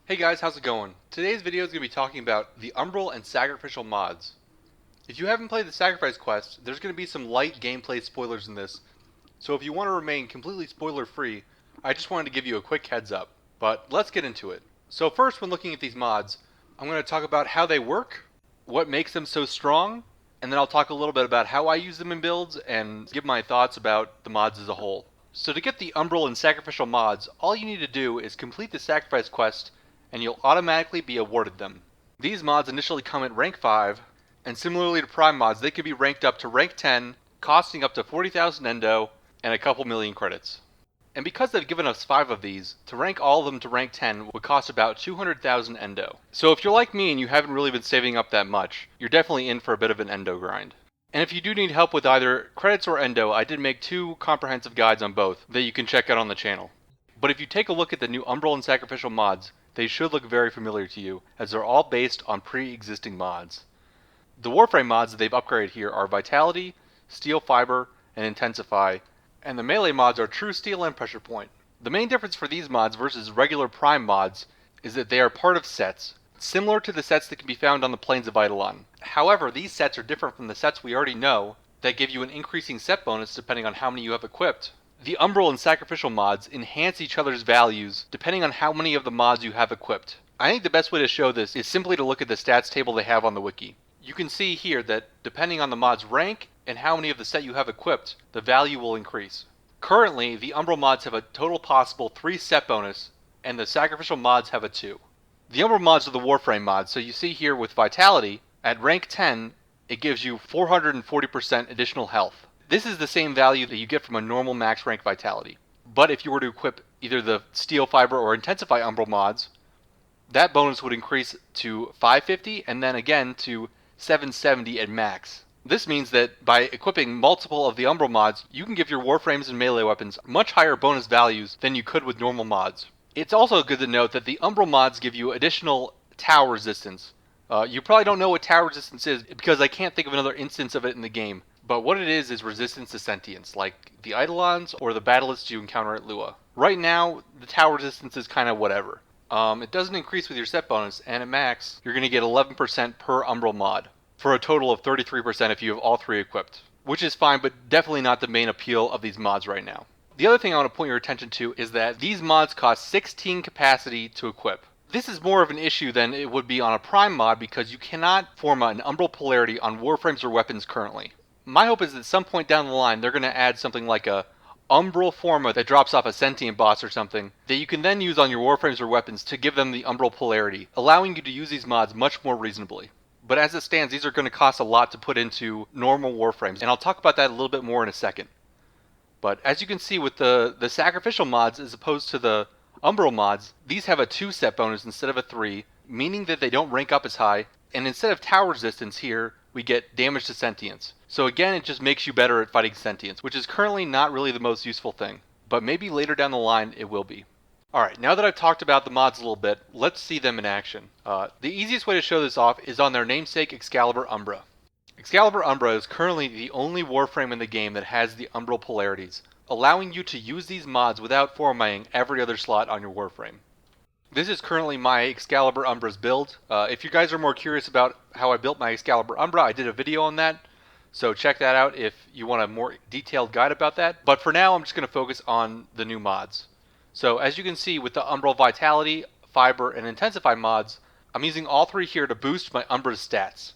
Hey guys, how's it going? Today's video is going to be talking about the Umbral and Sacrificial mods. If you haven't played the Sacrifice quest, there's going to be some light gameplay spoilers in this, so if you want to remain completely spoiler free, I just wanted to give you a quick heads up. But let's get into it. So first, when looking at these mods, I'm going to talk about how they work, what makes them so strong, and then I'll talk a little bit about how I use them in builds and give my thoughts about the mods as a whole. So to get the Umbral and Sacrificial mods, all you need to do is complete the Sacrifice quest and you'll automatically be awarded them. These mods initially come at rank 5, and similarly to Prime mods, they can be ranked up to rank 10, costing up to 40,000 Endo and a couple million credits. And because they've given us 5 of these, to rank all of them to rank 10 would cost about 200,000 Endo. So if you're like me and you haven't really been saving up that much, you're definitely in for a bit of an Endo grind. And if you do need help with either credits or Endo, I did make 2 comprehensive guides on both that you can check out on the channel. But if you take a look at the new Umbral and Sacrificial mods, they should look very familiar to you, as they're all based on pre-existing mods. The Warframe mods that they've upgraded here are Vitality, Steel Fiber, and Intensify, and the melee mods are True Steel and Pressure Point. The main difference for these mods versus regular Prime mods is that they are part of sets, similar to the sets that can be found on the Plains of Eidolon. However, these sets are different from the sets we already know that give you an increasing set bonus depending on how many you have equipped. The Umbral and Sacrificial mods enhance each other's values depending on how many of the mods you have equipped. I think the best way to show this is simply to look at the stats table they have on the wiki. You can see here that depending on the mod's rank and how many of the set you have equipped, the value will increase. Currently, the Umbral mods have a total possible 3 set bonus, and the Sacrificial mods have a 2. The Umbral mods are the Warframe mods, so you see here with Vitality, at rank 10, it gives you 440% additional health. This is the same value that you get from a normal max rank Vitality. But if you were to equip either the Steel Fiber or Intensify Umbral mods, that bonus would increase to 550 and then again to 770 at max. This means that by equipping multiple of the Umbral mods, you can give your Warframes and melee weapons much higher bonus values than you could with normal mods. It's also good to note that the Umbral mods give you additional tower resistance. You probably don't know what tower resistance is because I can't think of another instance of it in the game. But what it is resistance to sentience, like the Eidolons or the Battleists you encounter at Lua. Right now, the tower resistance is kind of whatever. It doesn't increase with your set bonus, and at max, you're going to get 11% per Umbral mod, for a total of 33% if you have all 3 equipped. Which is fine, but definitely not the main appeal of these mods right now. The other thing I want to point your attention to is that these mods cost 16 capacity to equip. This is more of an issue than it would be on a Prime mod because you cannot form an Umbral polarity on Warframes or weapons currently. My hope is that at some point down the line, they're going to add something like a Umbral Forma that drops off a sentient boss or something that you can then use on your Warframes or weapons to give them the Umbral polarity, allowing you to use these mods much more reasonably. But as it stands, these are going to cost a lot to put into normal Warframes, and I'll talk about that a little bit more in a second. But as you can see with the Sacrificial mods as opposed to the Umbral mods, these have a 2 set bonus instead of a 3, meaning that they don't rank up as high, and instead of tower resistance here, we get damage to sentience. So again, it just makes you better at fighting sentience, which is currently not really the most useful thing, but maybe later down the line it will be. Alright, now that I've talked about the mods a little bit, let's see them in action. The easiest way to show this off is on their namesake Excalibur Umbra. Excalibur Umbra is currently the only Warframe in the game that has the Umbral polarities, allowing you to use these mods without formatting every other slot on your Warframe. This is currently my Excalibur Umbra's build. If you guys are more curious about how I built my Excalibur Umbra, I did a video on that, so check that out if you want a more detailed guide about that. But for now, I'm just going to focus on the new mods. So as you can see with the Umbral Vitality, Fiber, and Intensify mods, I'm using all 3 here to boost my Umbra's stats.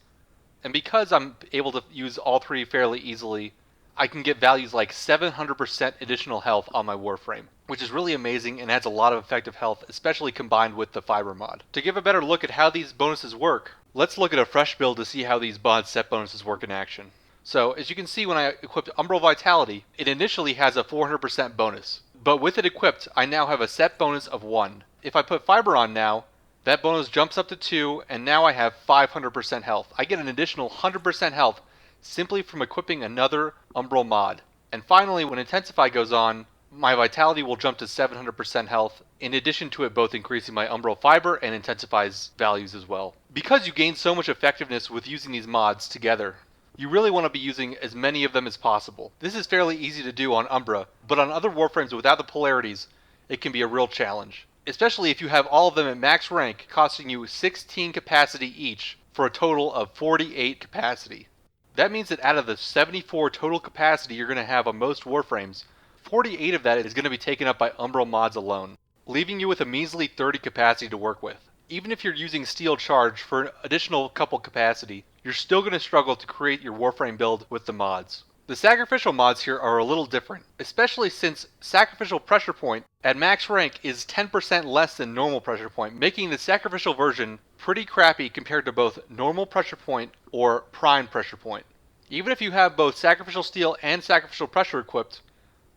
And because I'm able to use all 3 fairly easily, I can get values like 700% additional health on my Warframe, which is really amazing and adds a lot of effective health, especially combined with the Fiber mod. To give a better look at how these bonuses work, let's look at a fresh build to see how these mod set bonuses work in action. So as you can see when I equipped Umbral Vitality, it initially has a 400% bonus, but with it equipped, I now have a set bonus of 1. If I put Fiber on now, that bonus jumps up to 2, and now I have 500% health. I get an additional 100% health simply from equipping another Umbral mod. And finally, when Intensify goes on, my Vitality will jump to 700% health, in addition to it both increasing my Umbral Fiber and Intensify's values as well. Because you gain so much effectiveness with using these mods together, you really want to be using as many of them as possible. This is fairly easy to do on Umbra, but on other Warframes without the polarities, it can be a real challenge. especially if you have all of them at max rank, costing you 16 capacity each for a total of 48 capacity. That means that out of the 74 total capacity you're going to have on most Warframes, 48 of that is going to be taken up by Umbral mods alone, leaving you with a measly 30 capacity to work with. Even if you're using Steel Charge for an additional couple capacity, you're still going to struggle to create your Warframe build with the mods. The Sacrificial mods here are a little different, especially since Sacrificial Pressure Point at max rank is 10% less than normal Pressure Point, making the Sacrificial version pretty crappy compared to both normal Pressure Point or Prime Pressure Point. Even if you have both Sacrificial Steel and Sacrificial Pressure equipped,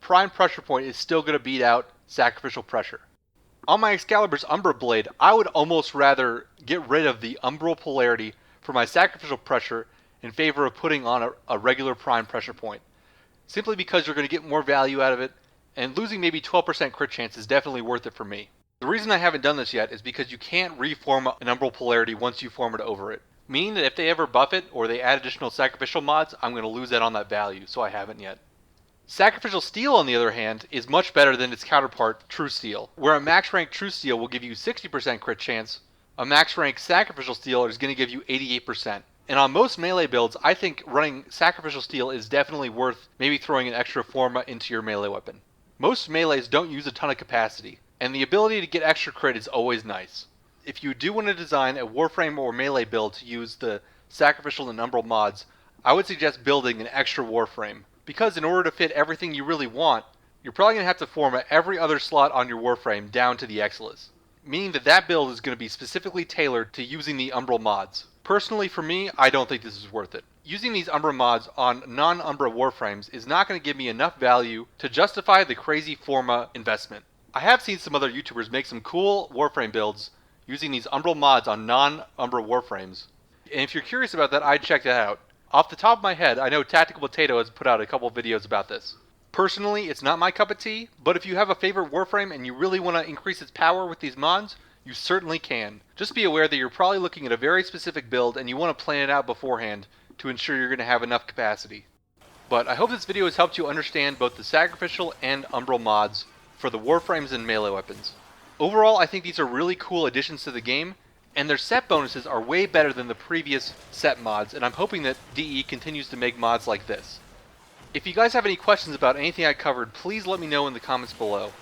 Prime Pressure Point is still going to beat out Sacrificial Pressure. On my Excalibur's Umbra Blade, I would almost rather get rid of the Umbral Polarity for my Sacrificial Pressure in favor of putting on a regular Prime Pressure Point. Simply because you're going to get more value out of it, and losing maybe 12% crit chance is definitely worth it for me. The reason I haven't done this yet is because you can't reform an Umbral Polarity once you form it over it. Meaning that if they ever buff it, or they add additional Sacrificial mods, I'm going to lose out on that value, so I haven't yet. Sacrificial Steel, on the other hand, is much better than its counterpart, True Steel, where a max rank True Steel will give you 60% crit chance, a max rank Sacrificial Steel is going to give you 88%. And on most melee builds, I think running Sacrificial Steel is definitely worth maybe throwing an extra Forma into your melee weapon. Most melees don't use a ton of capacity, and the ability to get extra crit is always nice. If you do want to design a Warframe or melee build to use the Sacrificial and Umbral mods, I would suggest building an extra Warframe. Because in order to fit everything you really want, you're probably going to have to format every other slot on your Warframe down to the Exiles. Meaning that build is going to be specifically tailored to using the Umbral mods. Personally, for me, I don't think this is worth it. Using these Umbra mods on non-Umbra Warframes is not going to give me enough value to justify the crazy Forma investment. I have seen some other YouTubers make some cool Warframe builds using these Umbral mods on non-Umbra Warframes. And if you're curious about that, I'd check that out. Off the top of my head, I know Tactical Potato has put out a couple videos about this. Personally, it's not my cup of tea, but if you have a favorite Warframe and you really want to increase its power with these mods, you certainly can. Just be aware that you're probably looking at a very specific build and you want to plan it out beforehand to ensure you're going to have enough capacity. But I hope this video has helped you understand both the Sacrificial and Umbral mods for the Warframes and melee weapons. Overall, I think these are really cool additions to the game, and their set bonuses are way better than the previous set mods, and I'm hoping that DE continues to make mods like this. If you guys have any questions about anything I covered, please let me know in the comments below.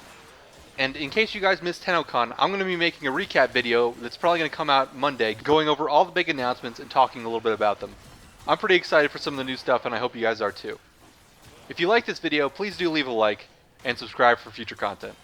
And in case you guys missed TennoCon, I'm going to be making a recap video that's probably going to come out Monday, going over all the big announcements and talking a little bit about them. I'm pretty excited for some of the new stuff, and I hope you guys are too. If you like this video, please do leave a like, and subscribe for future content.